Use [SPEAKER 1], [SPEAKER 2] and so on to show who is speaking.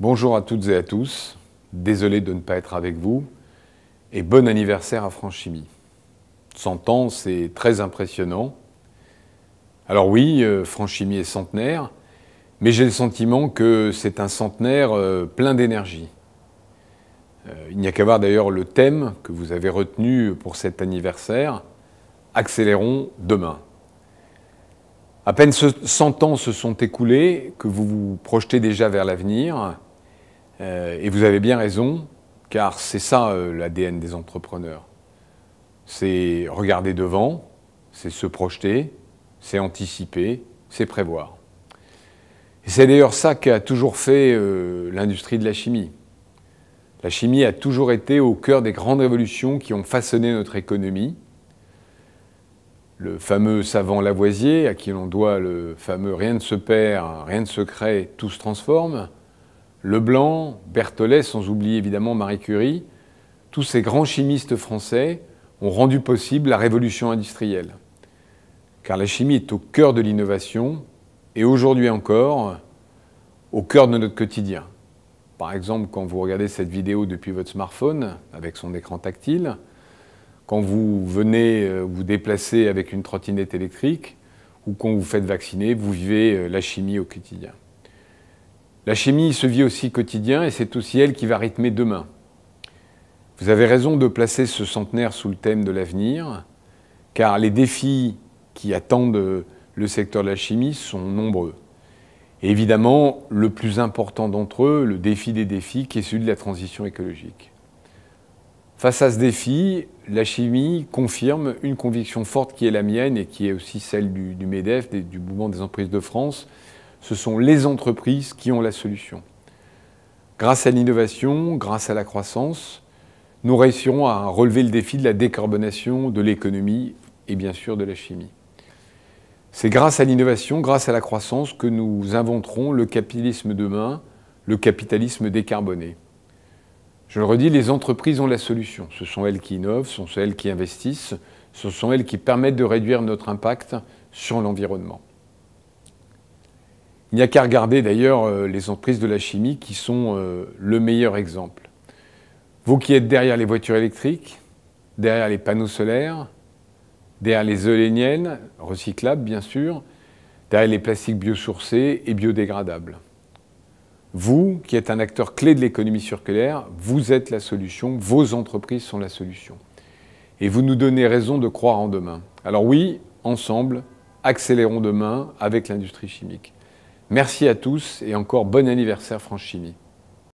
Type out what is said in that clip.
[SPEAKER 1] Bonjour à toutes et à tous, désolé de ne pas être avec vous, et bon anniversaire à France Chimie. 100 ans, c'est très impressionnant. Alors oui, France Chimie est centenaire, mais j'ai le sentiment que c'est un centenaire plein d'énergie. Il n'y a qu'à voir d'ailleurs le thème que vous avez retenu pour cet anniversaire, Accélérons demain. À peine 100 ans se sont écoulés que vous vous projetez déjà vers l'avenir. Et vous avez bien raison, car c'est ça l'ADN des entrepreneurs. C'est regarder devant, c'est se projeter, c'est anticiper, c'est prévoir. Et c'est d'ailleurs ça qu'a toujours fait l'industrie de la chimie. La chimie a toujours été au cœur des grandes révolutions qui ont façonné notre économie. Le fameux savant Lavoisier, à qui l'on doit le fameux « rien ne se perd, rien ne se crée, tout se transforme », Leblanc, Berthollet, sans oublier évidemment Marie Curie, tous ces grands chimistes français ont rendu possible la révolution industrielle. Car la chimie est au cœur de l'innovation et aujourd'hui encore, au cœur de notre quotidien. Par exemple, quand vous regardez cette vidéo depuis votre smartphone, avec son écran tactile, quand vous venez vous déplacer avec une trottinette électrique, ou quand vous faites vacciner, vous vivez la chimie au quotidien. La chimie se vit aussi quotidien et c'est aussi elle qui va rythmer demain. Vous avez raison de placer ce centenaire sous le thème de l'avenir, car les défis qui attendent le secteur de la chimie sont nombreux. Et évidemment, le plus important d'entre eux, le défi des défis, qui est celui de la transition écologique. Face à ce défi, la chimie confirme une conviction forte qui est la mienne et qui est aussi celle du MEDEF, du Mouvement des entreprises de France. Ce sont les entreprises qui ont la solution. Grâce à l'innovation, grâce à la croissance, nous réussirons à relever le défi de la décarbonation de l'économie et bien sûr de la chimie. C'est grâce à l'innovation, grâce à la croissance que nous inventerons le capitalisme demain, le capitalisme décarboné. Je le redis, les entreprises ont la solution. Ce sont elles qui innovent, ce sont elles qui investissent, ce sont elles qui permettent de réduire notre impact sur l'environnement. Il n'y a qu'à regarder d'ailleurs les entreprises de la chimie qui sont le meilleur exemple. Vous qui êtes derrière les voitures électriques, derrière les panneaux solaires, derrière les éoliennes, recyclables bien sûr, derrière les plastiques biosourcés et biodégradables. Vous, qui êtes un acteur clé de l'économie circulaire, vous êtes la solution, vos entreprises sont la solution. Et vous nous donnez raison de croire en demain. Alors oui, ensemble, accélérons demain avec l'industrie chimique. Merci à tous et encore bon anniversaire France Chimie.